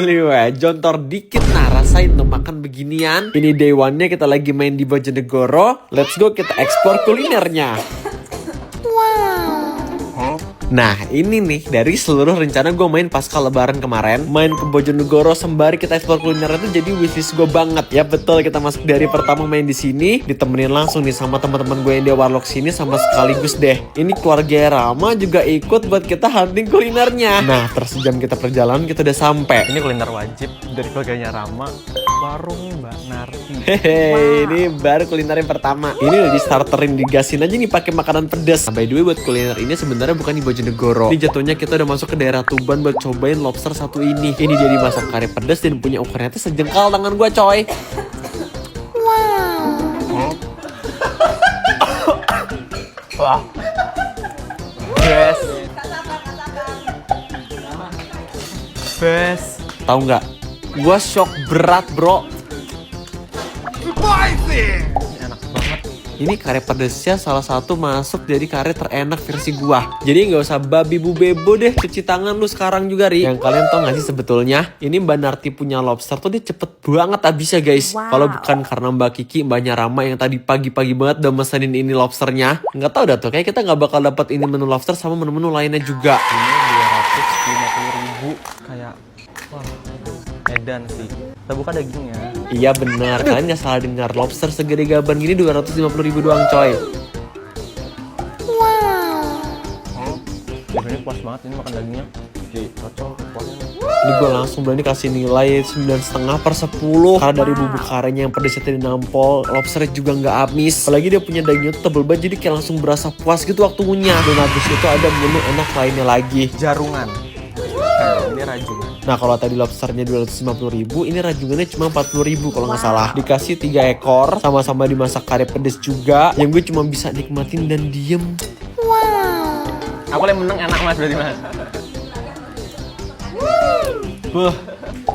Asli weh, jontor dikit. Nah rasain tuh makan beginian. Ini day one-nya kita lagi main di Bojonegoro. Let's go kita explore kulinernya. Nah ini nih dari seluruh rencana gue main pasca lebaran kemarin, main ke Bojonegoro sembari kita explore kuliner itu jadi wishlist gue banget. Ya betul, kita masuk dari pertama main di sini, ditemenin langsung nih sama teman-teman gue yang di warlock sini, sama sekaligus deh ini keluarga Rama juga ikut buat kita hunting kulinernya. Nah tersejam kita perjalanan kita udah sampai. Ini kuliner wajib dari keluarganya Rama, warung Mbak Narti. Hehehe, ini baru kuliner yang pertama. Ini udah di starterin, digasin aja nih pakai makanan pedas. Nah, by the way buat kuliner ini sebenarnya bukan di Bojonegoro. Ini jatuhnya kita udah masuk ke daerah Tuban buat cobain lobster satu ini. Ini jadi masak kare pedas dan punya ukurannya tuh sejengkal tangan gua coy. Wah. Best. Best. Tahu nggak? Gua shock berat bro. Ini enak banget. Ini kare pedesnya salah satu masuk jadi kare terenak versi gua. Jadi nggak usah babi bu bebo deh, cuci tangan lu sekarang juga Ri. Yang kalian tau nggak sih sebetulnya ini Mbak Narti punya lobster tuh dia cepet banget habisnya guys. Kalau bukan karena Mbak Kiki, Mbaknya Rama yang tadi pagi-pagi banget udah mesenin ini lobsternya, nggak tahu dah tuh kayak kita nggak bakal dapat ini menu lobster sama menu-menu lainnya juga. Ini 250.000 kayak wah, edan sih. Kita buka dagingnya. Iya benar, kalian nggak salah dengar, lobster segede gaban gini 250.000 doang coy. Ini puas banget ini makan dagingnya. Jadi cocok puasnya. Ini gue langsung berani kasih nilai 9,5/10 karena dari bumbu karenya yang pedasnya tadi nampol, lobsternya juga nggak amis. Apalagi dia punya dagingnya tuh tebel banget, jadi kayak langsung berasa puas gitu waktu ngunyah. Dan habis itu ada menu enak lainnya lagi. Jarungan. Ini rajungan. Nah kalau tadi lobsternya 250.000, ini rajungannya cuma 40.000 kalau nggak salah. Dikasih 3 ekor, sama-sama dimasak kare pedes juga, yang gue cuma bisa nikmatin dan diem. Aku yang menang enak mas berarti mas.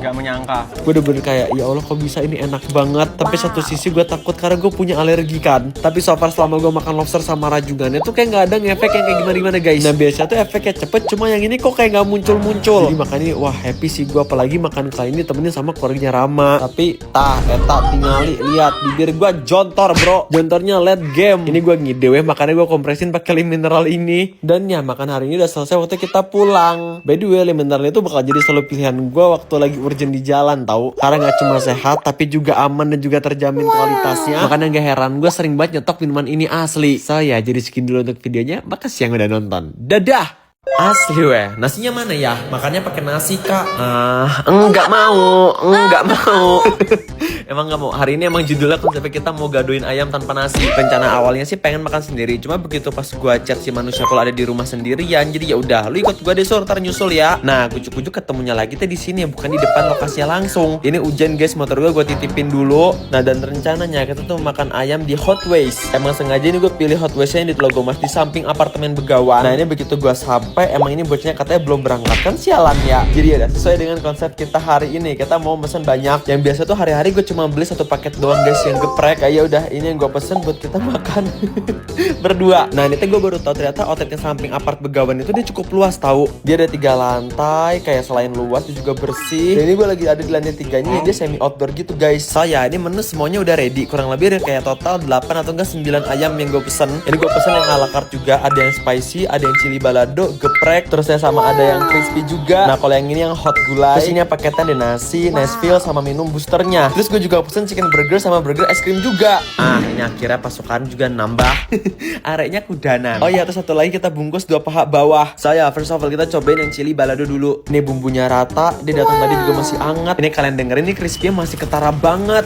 Gak menyangka. Gue udah bener kayak ya Allah kok bisa ini enak banget. Tapi satu sisi gue takut karena gue punya alergi kan. Tapi so far selama gue makan lobster sama rajungannya tuh kayak gak ada ngefek yang kayak gimana-gimana guys. Nah biasa tuh efeknya cepet, cuma yang ini kok kayak gak muncul-muncul. Jadi makanya wah happy sih gue, apalagi makan kali ini temenin sama keluarganya Rama. Tapi tingali lihat bibir gue jontor bro. Jontornya late game. Ini gue ngide weh, makanya gue kompresin pakai lem mineral ini. Dan ya makan hari ini udah selesai waktu kita pulang. By the way lem mineral itu bakal jadi selalu pilihan gue waktu lagi urgent di jalan tahu, karena nggak cuma sehat tapi juga aman dan juga terjamin kualitasnya. Makanya gak heran gue sering banget nyetok minuman ini asli. Saya jadi sekian dulu untuk videonya. Makasih yang udah nonton. Dadah. Asli weh, nasinya mana ya? Makannya pakai nasi kak. Enggak mau. Emang nggak mau. Hari ini emang judulnya konsepnya kita mau gadoin ayam tanpa nasi. Rencana awalnya sih pengen makan sendiri, cuma begitu pas gua chat si manusia kalau ada di rumah sendirian, jadi ya udah, lu ikut gua deh Sur, ntar nyusul ya. Nah, kucuk-kucuk ketemunya lagi teh di sini, bukan di depan lokasinya langsung. Ini hujan guys, motor gua titipin dulu. Nah, dan rencananya kita tuh makan ayam di Hot Ways. Emang sengaja ini gue pilih Hot Ways-nya yang di Telago Mas di samping apartemen Begawan. Nah, ini begitu gua sampai, emang ini bocahnya katanya belum berangkat kan, sialan ya. Jadi ya sesuai dengan konsep kita hari ini, kita mau pesen banyak. Yang biasa tuh hari-hari gue cuma beli satu paket doang guys yang geprek. Ya udah, ini yang gue pesen buat kita makan berdua. Nah ini tuh gue baru tahu ternyata outletnya samping apart Begawan itu dia cukup luas tahu. Dia ada 3 lantai, kayak selain luas dia juga bersih. Dan ini gue lagi ada di lantai 3-nya, dia semi outdoor gitu guys. Saya ini menu semuanya udah ready, kurang lebih ada kayak total 8 atau enggak 9 ayam yang gue pesen. Ini gue pesen yang ala carte juga, ada yang spicy, ada yang chili balado, geprek, terus saya sama ada yang crispy juga. Nah kalau yang ini yang hot gulai, terus ini paketnya ada nasi, Nashville sama minum boosternya. Terus gue juga pesen chicken burger sama burger es krim juga. Ini akhirnya pasukan juga nambah. Areknya kudanan. Oh iya, terus satu lagi kita bungkus 2 paha bawah. Saya first of all kita cobain yang chili balado dulu. Ini bumbunya rata, dia datang tadi juga masih hangat. Ini kalian dengerin, ini crispy-nya masih ketara banget.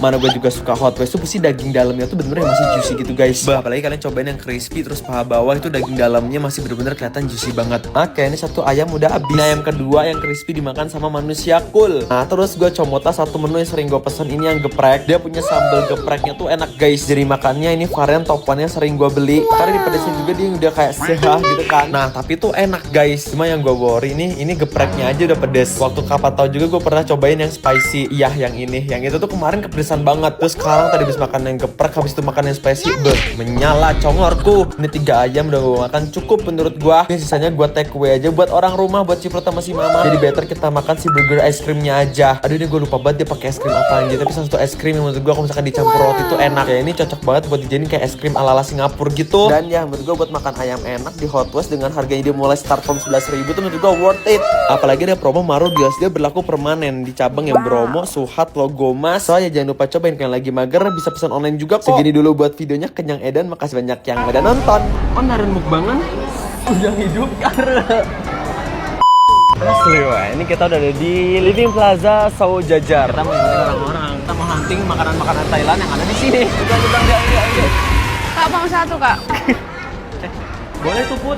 Mana gue juga suka Hot Wings tuh pasti daging dalamnya tuh bener-bener masih juicy gitu guys. Apalagi kalian cobain yang crispy terus paha bawah itu daging dalamnya masih bener-bener kelihatan juicy banget. Oke, ini satu ayam udah habis. Nah yang kedua yang crispy dimakan sama manusia cool. Nah terus gue comotlah satu menu yang sering gue pesen, ini yang geprek. Dia punya sambal gepreknya tuh enak guys. Jadi makannya ini varian top one-nya sering gue beli. Karena di pedasnya juga dia udah kayak sehat gitu kan. Nah tapi tuh enak guys. Cuma yang gue worry ini gepreknya aja udah pedes. Waktu kapan tahu juga gue pernah cobain yang spicy. Iya yang ini. Yang itu tuh kemarin kepedesan pedesan banget. Terus sekarang tadi habis makan yang geprek, habis itu makan yang spicy, menyala congorku. Ini 3 ayam udah gue makan cukup menurut gue. Ini sisanya gue take away aja buat orang rumah, buat Ciprot sama si mama. Jadi better kita makan si burger ice creamnya aja. Aduh ini gue lupa banget dia pakai es krim apa aja. Tapi salah satu es krim yang menurut gue kalau misalkan dicampur roti itu enak. Ya ini cocok banget buat dijadiin kayak es krim ala-ala Singapura gitu. Dan ya menurut gue buat makan ayam enak di Hot Wheels dengan harganya dia mulai start from 11.000 tuh menurut gue worth it. Apalagi ada promo Maru Deals, dia berlaku permanen di cabang yang Bromo, Suhat, Logomas. Soalnya jangan lupa cobain, kalian lagi mager bisa pesan online juga kok. Segini dulu buat videonya, kenyang edan. Makasih banyak yang udah nonton. Onaran mukbangan ujang hidup karena asli wah. Ini kita udah ada di Living Plaza Saujajar. Kita mau ngikutin orang-orang. Kita mau hunting makanan-makanan Thailand yang ada di sini. Ayo. Kak mau satu kak. Boleh tuh Put.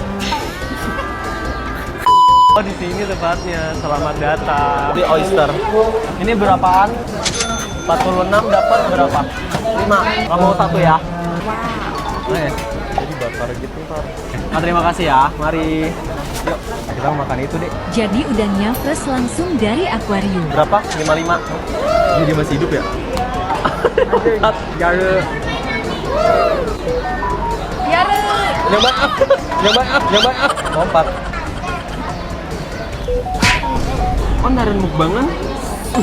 Oh di sini tempatnya. Selamat datang. Di oyster. Ini berapaan? 46 dapat berapa? 5. Kamu mau satu ya? Wow. Jadi bakar gitu ntar. Nah, terima kasih ya. Mari. Yuk, kita mau makan itu deh. Jadi udangnya fresh langsung dari akuarium. Berapa? 55. Jadi dia masih hidup ya? Jare. Yare. Nyoba. Lompat. Onaran mukbangan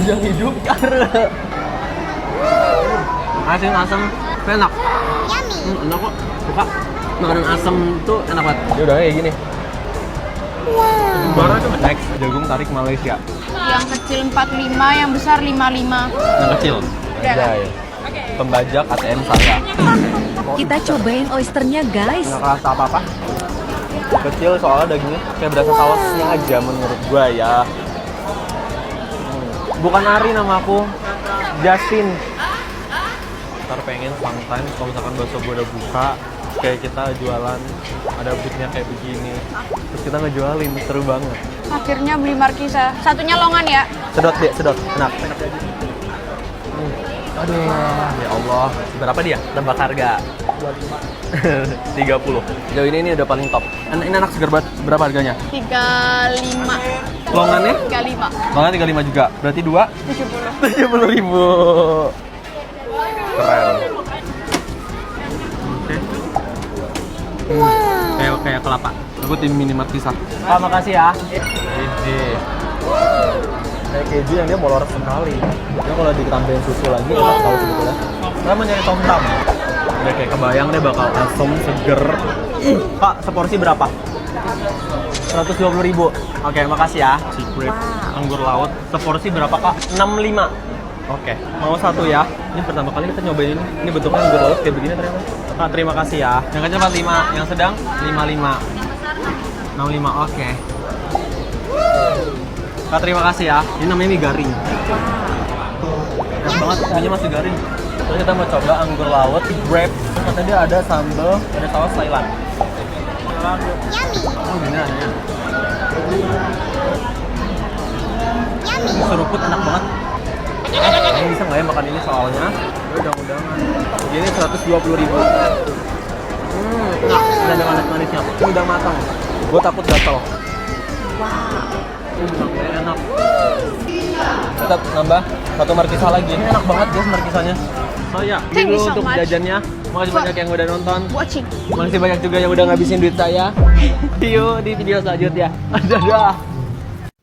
ujang hidup karena asin asam enak. Enak kok. Suka. Makanan asam tuh enak banget. Ya udah kayak gini. Wow. Next, jagung tarik Malaysia. Yang kecil 45, yang besar 55. Yang kecil. Udah kan? Ya. Pembajak ATM saya. Kita cobain oysternya guys. Nggak kerasa apa-apa. Kecil soalnya dagingnya kayak berasa sausnya aja menurut gua ya. Bukan Ari nama aku, Justin. Ntar pengen sometimes kalau misalkan bakso gua udah buka, kayak kita jualan, ada boothnya kayak begini. Terus kita ngejualin, seru banget. Akhirnya beli markisa. Satunya longan ya. Sedot deh, sedot. Enak. Aduh, ya Allah. Berapa dia? Tebak harga. 30. Jauh ini udah paling top. Ini anak segar banget. Berapa harganya? 35. Longannya? 35. Longan 35 juga. Berarti 2? 70. 70.000. Keren. Oke. Kayak kelapa. Aku tim minimart pisah. Pak, makasih ya. Ini. Kayak keju yang dia molor sekali. Dia kalau ditambahin susu lagi, enak tahu sebetulnya. Saya mau nyari tom-tam. Udah kayak kebayang deh bakal asem, seger. Pak, seporsi berapa? 120.000. Oke, makasih ya. Secret anggur laut. Seporsi berapa, Kak? 65. Oke, mau satu ya. Ini pertama kali kita nyobain ini. Ini bentuknya anggur laut kayak begini ternyata. Kak, terima kasih ya. Yang kecil 45, yang sedang 55. 65, oke. Kak, terima kasih ya. Ini namanya mie garing. Enak banget, mienya masih garing. Terus kita mau coba anggur laut, grape. Terus katanya dia ada sambal, ada saus Thailand. Oh, gini aja. Seruput enak banget. Ini bisa nggak ya makan ini soalnya? Udang-udangan. Ini 120.000. Enak. Ada manis-manisnya. Ini udah matang. Gue takut gatal. Enak. Kita nambah satu markisa lagi. Ini enak banget guys markisanya. Oh ya, Thank you dulu so untuk much. jajannya. Makasih banyak yang udah nonton. Watching. Makasih banyak juga yang udah ngabisin duit saya. See you di video selanjutnya. Dadah.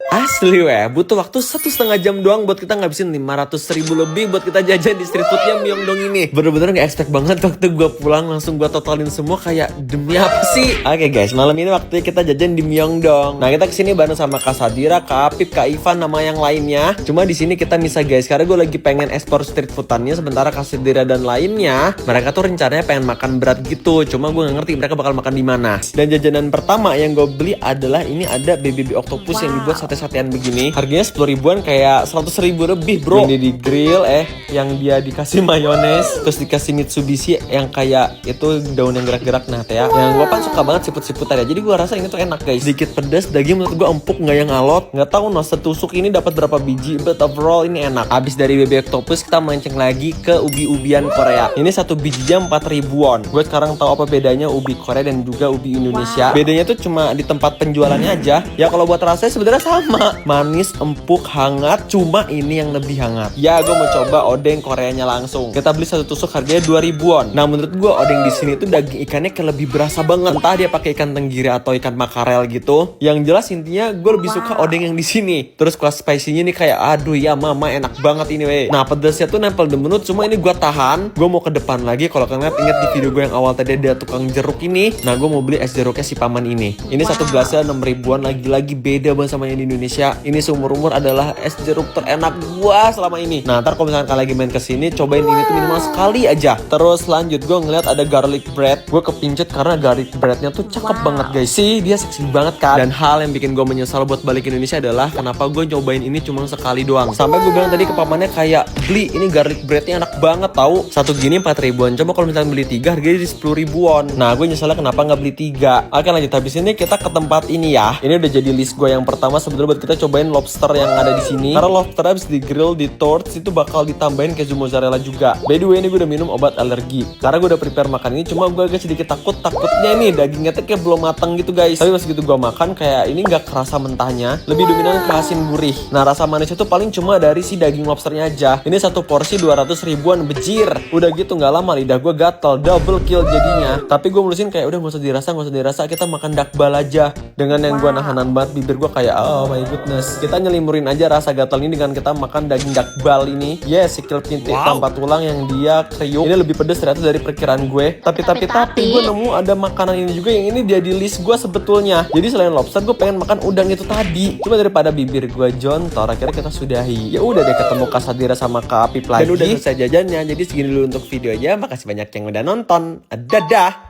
Asli weh, butuh waktu 1,5 jam doang buat kita ngabisin 500.000 lebih buat kita jajan di street foodnya Myeongdong ini. Bener-bener gak expect banget waktu gue pulang langsung gue totalin semua kayak demi apa sih? Oke guys, malam ini waktunya kita jajan di Myeongdong. Nah kita kesini bareng sama Kak Sadira, Kak Apip, Kak Ivan, nama yang lainnya. Cuma di sini kita bisa guys, karena gue lagi pengen explore street foodannya. Sementara Kak Sadira dan lainnya, mereka tuh rencananya pengen makan berat gitu. Cuma gue gak ngerti mereka bakal makan di mana. Dan jajanan pertama yang gue beli adalah ini ada baby octopus yang dibuat sate-satean begini. Harganya 10 ribuan, kayak 100.000 lebih bro. Ini di grill yang dia dikasih mayones, terus dikasih Mitsubishi yang kayak itu daun yang gerak-gerak. Nah teh ya, yang gue kan suka banget siput-siputan ya. Jadi gue rasa ini tuh enak guys. Sedikit pedas, daging menurut gue empuk, nggak yang alot. Nggak tahu setusuk ini dapat berapa biji, but overall ini enak. Abis dari baby octopus kita melenceng lagi ke ubi-ubian Korea. Ini satu bijinya 4 ribuan. Gue sekarang tahu apa bedanya ubi Korea dan juga ubi Indonesia. Bedanya tuh cuma di tempat penjualannya aja. Ya kalau buat rasanya sebenarnya sama sama. Manis, empuk, hangat. Cuma ini yang lebih hangat. Ya, gue mau coba odeng Koreanya langsung. Kita beli satu tusuk harganya 2.000-an. Nah, menurut gue odeng di sini tuh daging ikannya kayak lebih berasa banget. Entah dia pakai ikan tenggiri atau ikan makarel gitu. Yang jelas intinya gue lebih suka odeng yang di sini. Terus kelas spicy-nya nih kayak aduh ya mama enak banget ini weh. Nah, pedasnya tuh nempel di mulut. Cuma ini gue tahan. Gue mau ke depan lagi. Kalau kalian ingat di video gue yang awal tadi ada tukang jeruk ini. Nah, gue mau beli es jeruknya si paman ini. Ini satu gelasnya 6.000-an. Lagi-lagi beda banget sama yang di Indonesia. Ini seumur-umur adalah es jeruk terenak gua selama ini. Nah, ntar kalau misalkan kalian lagi main kesini, cobain ini tuh minimal sekali aja. Terus lanjut, gue ngeliat ada garlic bread. Gue kepincut karena garlic breadnya tuh cakep banget guys. Sih, dia seksi banget kan. Dan hal yang bikin gue menyesal buat balik ke Indonesia adalah kenapa gue nyobain ini cuma sekali doang. Sampai gue bilang tadi ke pamannya kayak beli ini garlic breadnya enak banget tahu. Satu gini 4.000-an. Coba kalau misalkan beli 3 harganya di 10.000-an. Nah, gue nyesalnya kenapa nggak beli 3. Oke, lanjut. Habis ini kita ke tempat ini ya. Ini udah jadi list gue yang pertama sebetulnya buat kita cobain lobster yang ada di sini. Karena lobster habis di grill, di torch itu bakal ditambahin keju mozzarella juga. By the way, ini gue udah minum obat alergi. Karena gue udah prepare makan ini, cuma gue agak sedikit takutnya ini dagingnya tuh kayak belum matang gitu guys. Tapi pas gitu gue makan kayak ini nggak kerasa mentahnya, lebih dominan ke asin gurih. Nah, rasa manisnya tuh paling cuma dari si daging lobsternya aja. Ini satu porsi 200.000-an bejir. Udah gitu nggak lama lidah gue gatel, double kill jadinya. Tapi gue mutusin kayak udah nggak usah dirasa, kita makan dakbal aja. Dengan yang gue nahanan banget bibir gue kayak oh my goodness. Kita nyelimurin aja rasa gatal ini dengan kita makan daging dakbal ini. Yes, sikil pintik tanpa tulang yang dia kriuk. Ini lebih pedes ternyata dari perkiraan gue. Tapi gue nemu ada makanan ini juga yang ini jadi list gue sebetulnya. Jadi selain lobster gue pengen makan udang itu tadi. Cuma daripada bibir gue jontor, akhirnya kita sudahi. Ya udah deh, ketemu Kak Sadira sama Kak Apip lagi. Dan udah selesai jajannya. Jadi segini dulu untuk videonya. Makasih banyak yang udah nonton. Dadah.